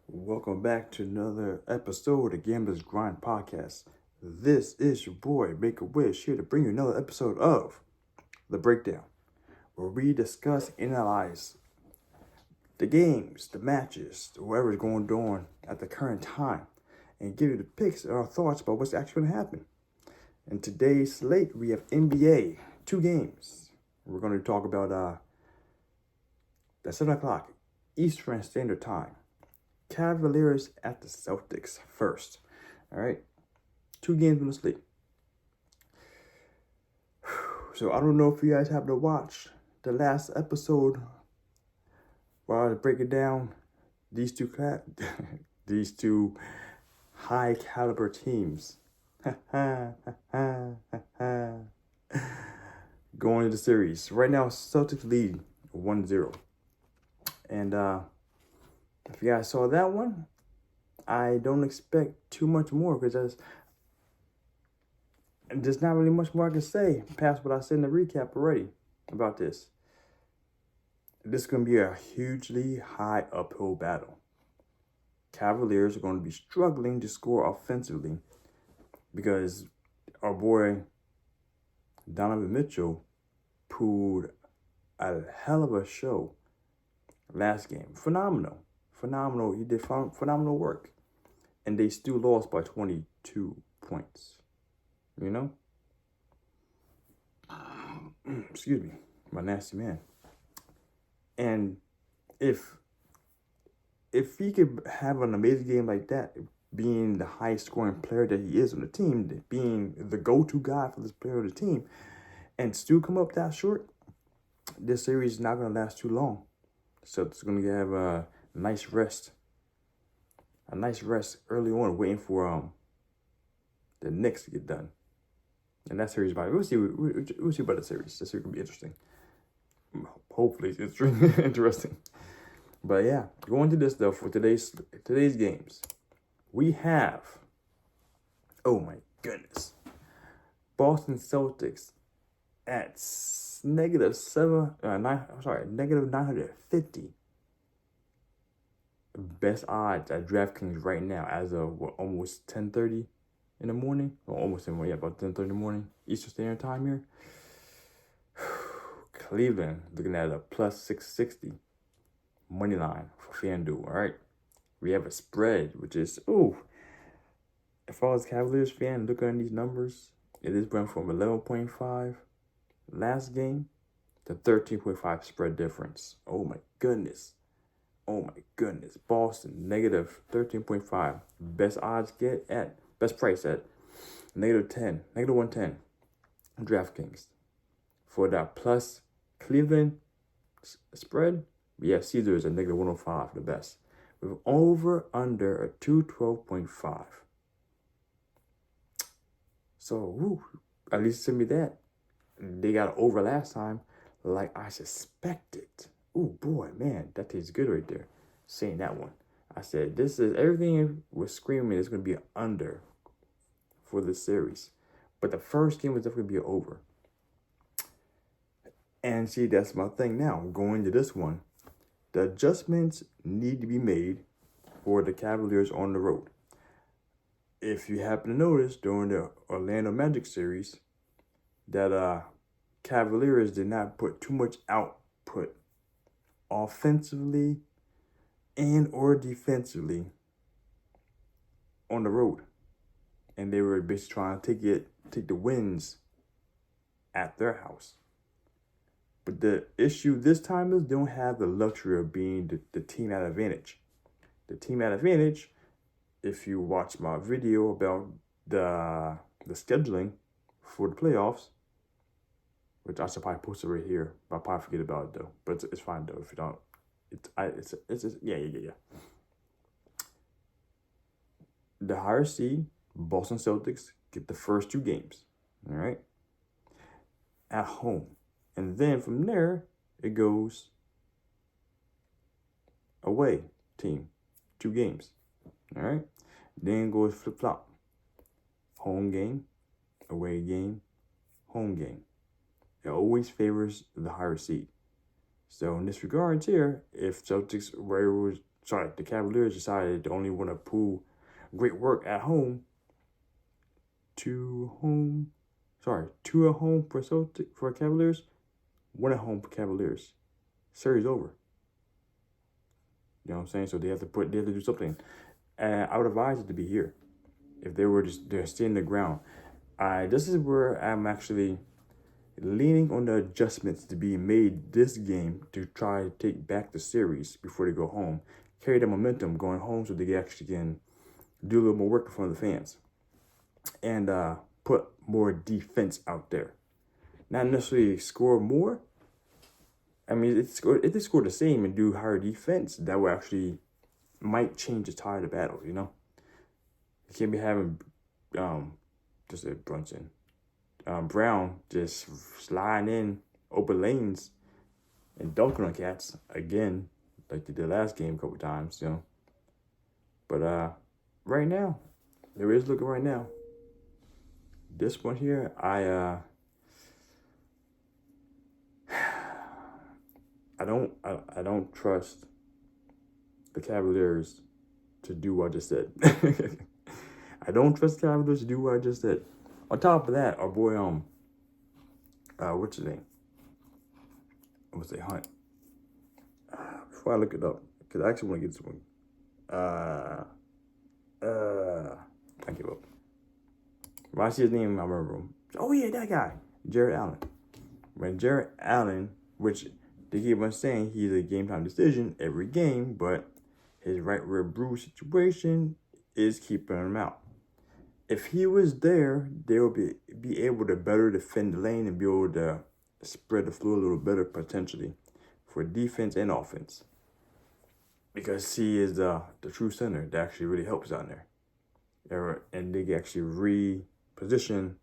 Welcome back to another episode of Gamblers Grind Podcast. This is your boy, Make a Wish, here to bring you another episode of The Breakdown, where we discuss and analyze the games, the matches, whatever's going on at the current time, and give you the picks and our thoughts about what's actually going to happen. In today's slate, we have NBA, 2 games. We're going to talk about the 7 o'clock Eastern Standard Time. Cavaliers at the Celtics first. All right. 2 games on the slate. So I don't know if you guys happen to watch the last episode where I was breaking down these two these two high caliber teams. Going to the series. Right now, Celtics lead 1-0. And if you guys saw that one, I don't expect too much more because there's not really much more I can say past what I said in the recap already about this. This is going to be a hugely high uphill battle. Cavaliers are going to be struggling to score offensively because our boy Donovan Mitchell pulled a hell of a show last game. Phenomenal. He did phenomenal work. And they still lost by 22 points. You know? Excuse me. My nasty man. And if he could have an amazing game like that, being the highest scoring player that he is on the team, being the go-to guy for this player of the team, and still come up that short, this series is not going to last too long. So it's going to have a nice rest early on, waiting for the Knicks to get done. And that series, we'll see about the series. This series will be interesting. Hopefully, it's interesting. But yeah, going to this though for today's games, we have, oh my goodness, Boston Celtics at -950. Best odds at DraftKings right now as of almost 10:30 in the morning. Well, almost about 10:30 in the morning Eastern Standard Time here. Cleveland looking at a +660 money line for FanDuel. All right, we have a spread which is if I was a Cavaliers fan looking at these numbers, it is went from 11.5 last game to 13.5 spread difference. Oh my goodness. Boston, -13.5. Best price at -110. DraftKings. For that plus Cleveland spread, we have Caesars at -105, the best. With over under a 212.5. So, at least send me that. They got over last time, like I suspected. Oh boy, man, that tastes good right there. Saying that one. I said, this is everything was screaming is going to be an under for this series. But the first game was definitely be an over. And see, that's my thing now. Going to this one, the adjustments need to be made for the Cavaliers on the road. If you happen to notice during the Orlando Magic series that Cavaliers did not put too much output offensively and or defensively on the road. And they were basically trying to take the wins at their house. But the issue this time is they don't have the luxury of being the team at advantage. The team at advantage, if you watch my video about the scheduling for the playoffs, which I should probably post it right here, but I'll probably forget about it though. But it's fine though if you don't. Yeah. The higher seed, Boston Celtics, get the first 2 games, all right, at home. And then from there, it goes away team, 2 games, all right? Then it goes flip-flop. Home game, away game, home game. It always favors the higher seed. So in this regards here, if Celtics were able the Cavaliers decided to only want to pull great work at home two at home for Cavaliers, one at home for Cavaliers. Series over. You know what I'm saying? So they have to do something. And I would advise it to be here. If they're staying the ground. This is where I'm actually leaning on the adjustments to be made this game to try to take back the series before they go home. Carry the momentum going home so they actually can do a little more work in front of the fans. And put more defense out there. Not necessarily score more. I mean, if they score the same and do higher defense, that will actually might change the tide of the battle, you know? You can't be having Brown just sliding in open lanes and dunking on cats again, like they did last game a couple times, you know. But right now, there is looking right now. This one here, I don't trust the Cavaliers to do what I just said. I don't trust the Cavaliers to do what I just said. On top of that, our boy what's his name? I'm gonna say Hunt. Before I look it up, because I actually want to get this one. I give up. When I see his name, I remember him. Oh yeah, that guy, Jared Allen. When Jared Allen, which they keep on saying he's a game time decision every game, but his right rear bruise situation is keeping him out. If he was there, they would be able to better defend the lane and be able to spread the floor a little better potentially for defense and offense. Because he is the true center that actually really helps down there. And they can actually reposition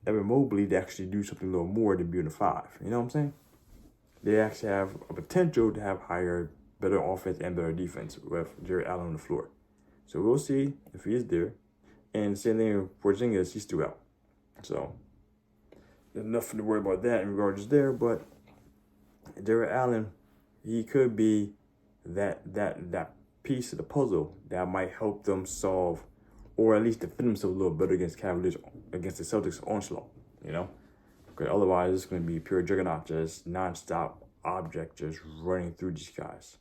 Evan Mobley to actually do something a little more than being a 5. You know what I'm saying? They actually have a potential to have better offense and better defense with Jared Allen on the floor. So we'll see if he is there. And same thing with Porzingis, he's still out. So there's nothing to worry about that in regards there. But Jared Allen, he could be that piece of the puzzle that might help them solve, or at least defend themselves a little better against Cavaliers, against the Celtics onslaught, you know? Because otherwise it's going to be pure juggernaut, just nonstop object just running through these guys.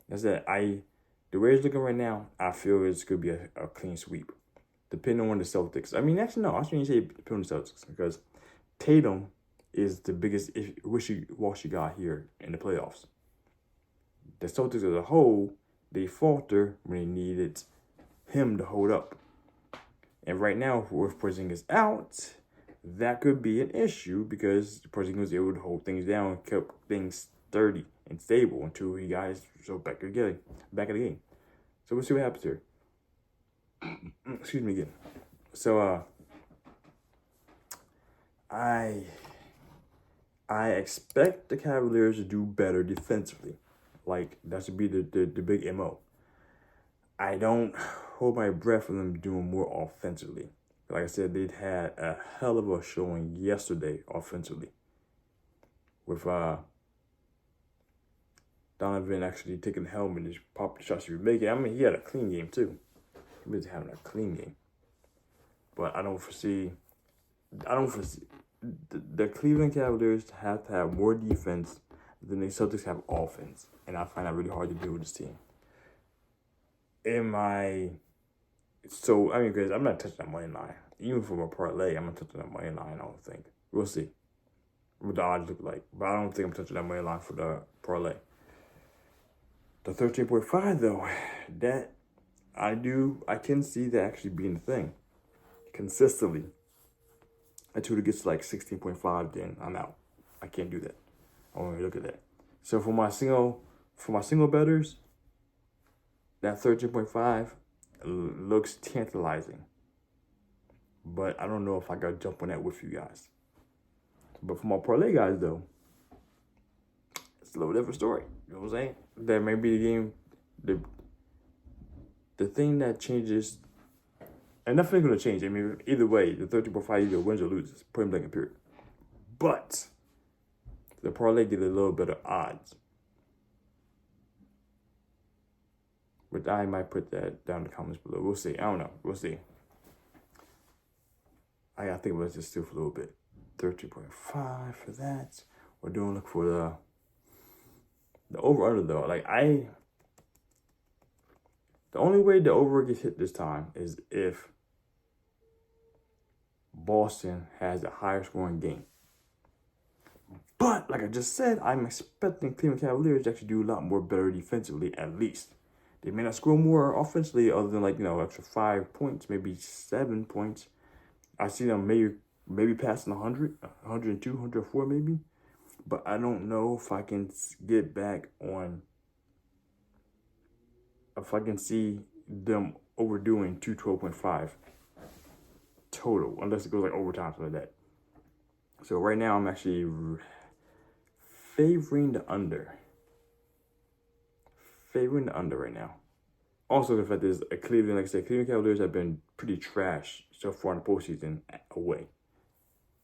That's it. The way it's looking right now, I feel it's going to be a clean sweep. Depending on the Celtics. I mean, actually, no. I shouldn't say depending on the Celtics because Tatum is the biggest wishy-washy guy here in the playoffs. The Celtics as a whole, they falter when they needed him to hold up. And right now, with Porzingis out, that could be an issue because Porzingis was able to hold things down, kept things sturdy and stable until he got back in the game. So we'll see what happens here. Excuse me again. So I expect the Cavaliers to do better defensively. Like that should be the big MO. I don't hold my breath for them doing more offensively. Like I said, they'd had a hell of a showing yesterday offensively. With Donovan actually taking the helmet and just popped the shots he was making. I mean, he had a clean game too. He was having a clean game. But I don't foresee the Cleveland Cavaliers have to have more defense than the Celtics have offense. And I find that really hard to do with this team. Because I'm not touching that money line. Even from a parlay, I'm not touching that money line, I don't think. We'll see what the odds look like. But I don't think I'm touching that money line for the parlay. The 13.5 though, that I can see that actually being a thing consistently until it gets to like 16.5. Then I'm out. I can't do that. I want to look at that. So for my single bettors, that 13.5 looks tantalizing, but I don't know if I got to jump on that with you guys. But for my parlay guys though, it's a little different story. You know what I'm saying? That may be the game. The thing that changes, and nothing's going to change. I mean, either way, the 13.5 either wins or loses, point blank period. But the parlay did a little bit of odds. But I might put that down in the comments below. We'll see. I don't know. We'll see. I gotta think about this still for a little bit. 13.5 for that. We're doing look for the over under though. The only way the over gets hit this time is if Boston has a higher scoring game. But like I just said, I'm expecting Cleveland Cavaliers to actually do a lot more better defensively at least. They may not score more offensively other than extra 5 points, maybe 7 points. I see them maybe passing 100, 102, 104 maybe. But I don't know if I can get back on, if I can see them overdoing 212.5 total, unless it goes overtime, something like that. So right now I'm actually favoring the under. Favoring the under right now. Also, the fact is, Cleveland, like I said, Cleveland Cavaliers have been pretty trash so far in the postseason away.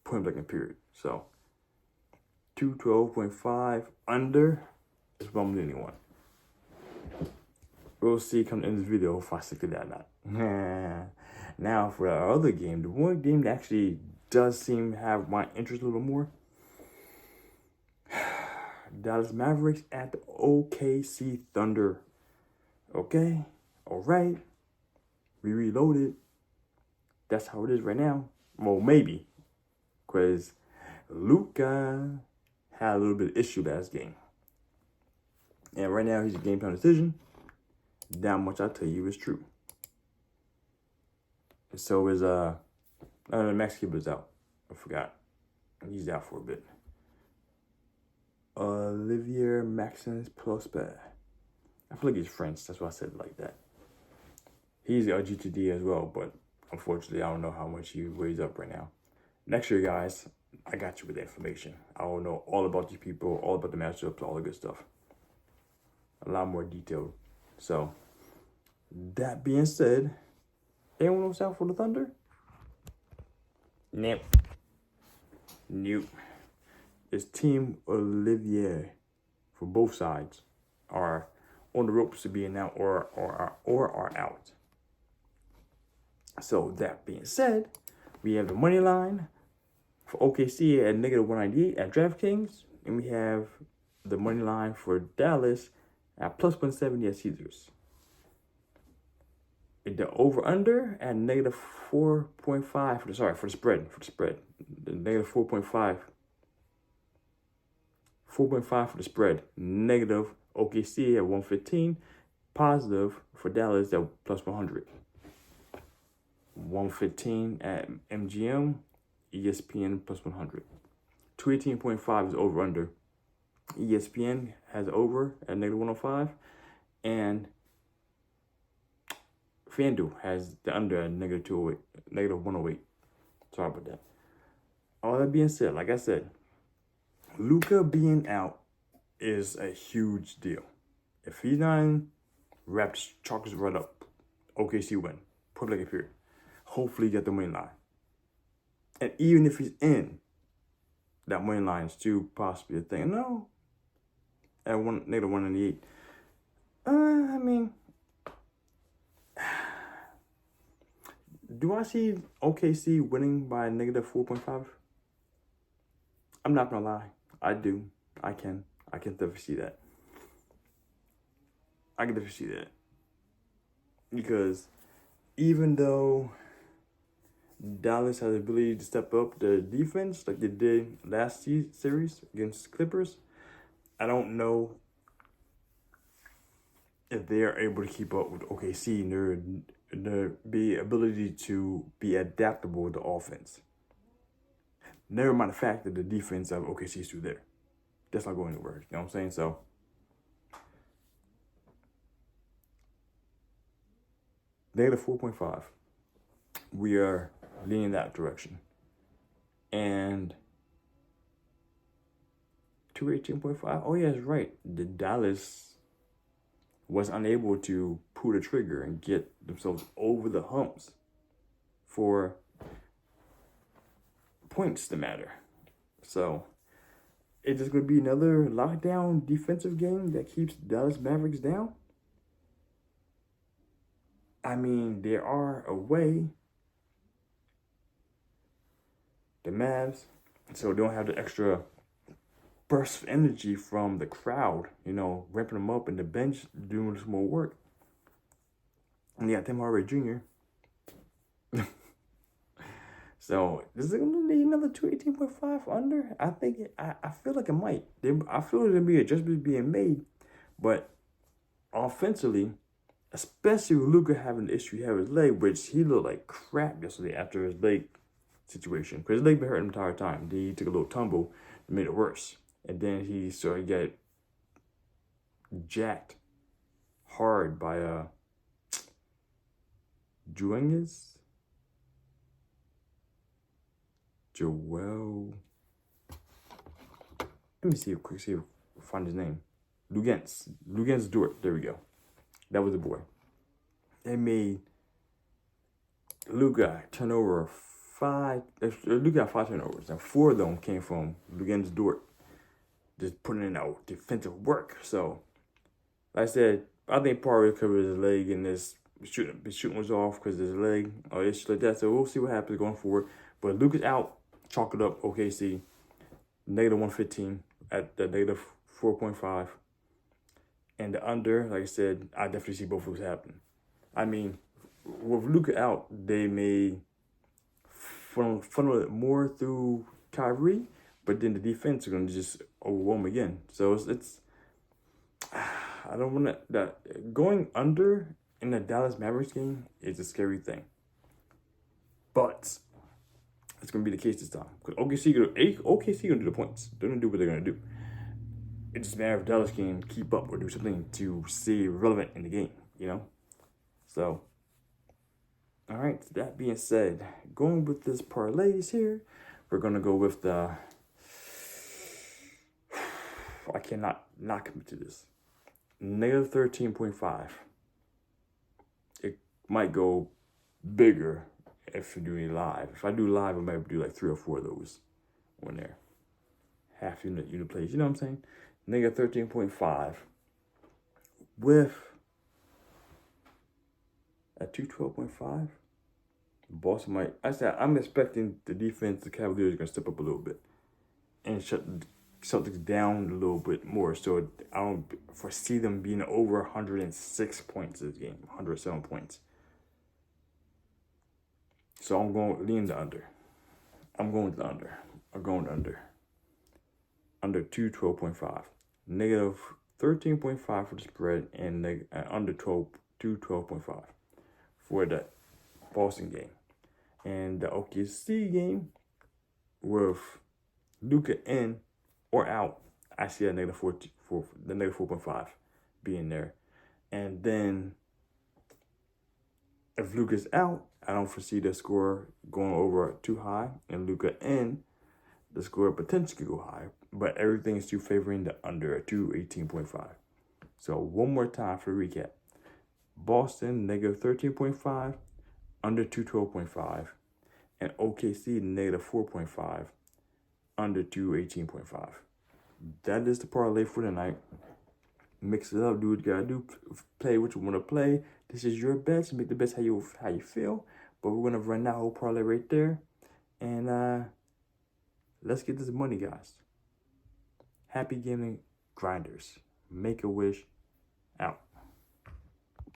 Point blank period. So 212.5 under is what I'm leaning on. We'll see come to the end of this video if I stick to that or not. Now for our other game, the one game that actually does seem to have my interest a little more. Dallas Mavericks at the OKC Thunder. Okay, all right. We reloaded. That's how it is right now. Well, maybe. Because Luka had a little bit of issue last game. And right now he's a game time decision. That much I tell you is true. And so is Max Keeper's out. I forgot. He's out for a bit. Olivier Maxence Prosper. I feel like he's French. That's why I said it like that. He's a GTD as well, but unfortunately, I don't know how much he weighs up right now. Next year, guys, I got you with the information. I will know all about these people, all about the matchups, all the good stuff. A lot more detailed. So, that being said, anyone else out for the Thunder? Nope. It's Team Olivier for both sides are on the ropes to being out or are out. So that being said, we have the money line for OKC at -198 at DraftKings, and we have the money line for Dallas at +170 at Caesars. The over/under at -4.5 for the spread. The -4.5. 4.5 for the spread. Negative OKC at 115. Positive for Dallas at +100. 115 at MGM. ESPN +100. 218.5 is over/under. ESPN has over at -105. And FanDuel has the under at -108. Sorry about that. All that being said, like I said, Luka being out is a huge deal. If he's not in, Raps chalk his right up. OKC win. Put like a period. Hopefully get the money line. And even if he's in, that money line is still possibly a thing. No. At -198. I mean, do I see OKC winning by -4.5? I'm not gonna lie. I do. I can definitely see that. I can definitely see that. Because even though Dallas has the ability to step up the defense like they did last series against Clippers, I don't know if they're able to keep up with OKC and their ability to be adaptable with the offense. Never mind the fact that the defense of OKC is still there. That's not going anywhere. You know what I'm saying? So, -4.5. We are leaning that direction. And 218.5. Oh, yeah, that's right. The Dallas was unable to pull the trigger and get themselves over the humps for points to matter. So it's just going to be another lockdown defensive game that keeps Dallas Mavericks down. I mean, there are away the Mavs, so they don't have the extra burst of energy from the crowd, ramping them up and the bench doing some more work. And they got Tim Hardaway Jr. So is it gonna need another 218.5 under? I think I feel like it might. I feel there's gonna be adjustments being made, but offensively, especially with Luka having the issue he had with his leg, which he looked like crap yesterday after his leg situation, because his leg been hurting the entire time. Then he took a little tumble and made it worse, and then he got jacked hard by Joel. Let me see find his name. Lugens Dort. There we go. That was the boy. They made Luka turn over Luka got 5 turnovers, and 4 of them came from Lugens Dort, just putting in out defensive work. So, like I said, I think part of it covered his leg and his shooting was off because his leg or issues like that. So we'll see what happens going forward. But Luka's out. Chalk it up. OKC negative 115 at the negative 4.5. And the under, like I said, I definitely see both of those happen. I mean, with Luka out, they may funnel it more through Kyrie, but then the defense are going to just overwhelm again. So it's I don't want to. Going under in the Dallas Mavericks game is a scary thing. But it's going to be the case this time. Because OKC going to do the points. They're going to do what they're going to do. It's just a matter of Dallas can keep up or do something to stay relevant in the game, So, all right, that being said, going with this parlays here, we're going to go with the... I cannot not commit to this. Negative 13.5. It might go bigger if you do it live. If I do live, I might do like 3 or 4 of those on there. Half unit plays. You know what I'm saying? Negative 13.5 with a 212.5. Boston might. I'm expecting the defense, the Cavaliers, are going to step up a little bit and shut the Celtics down a little bit more. So I don't foresee them being over 106 points this game, 107 points. So I'm going to lean the under. I'm going under. Under 212.5. Negative 13.5 for the spread and under 212.5 for the Boston game. And the OKC game with Luka in or out, I see a negative 4.5 being there. And then if Luka's out, I don't foresee the score going over too high, and Luka in, the score potentially go high, but everything is still favoring the under at 218.5. So one more time for recap. Boston, negative 13.5, under 212.5, and OKC, negative 4.5, under 218.5. That is the parlay for tonight. Mix it up, do what you gotta do, play what you want to play. This is your best. Make the best how you feel. But we're gonna run that whole parlay right there, and let's get this money, guys. Happy gaming grinders. Make a wish out.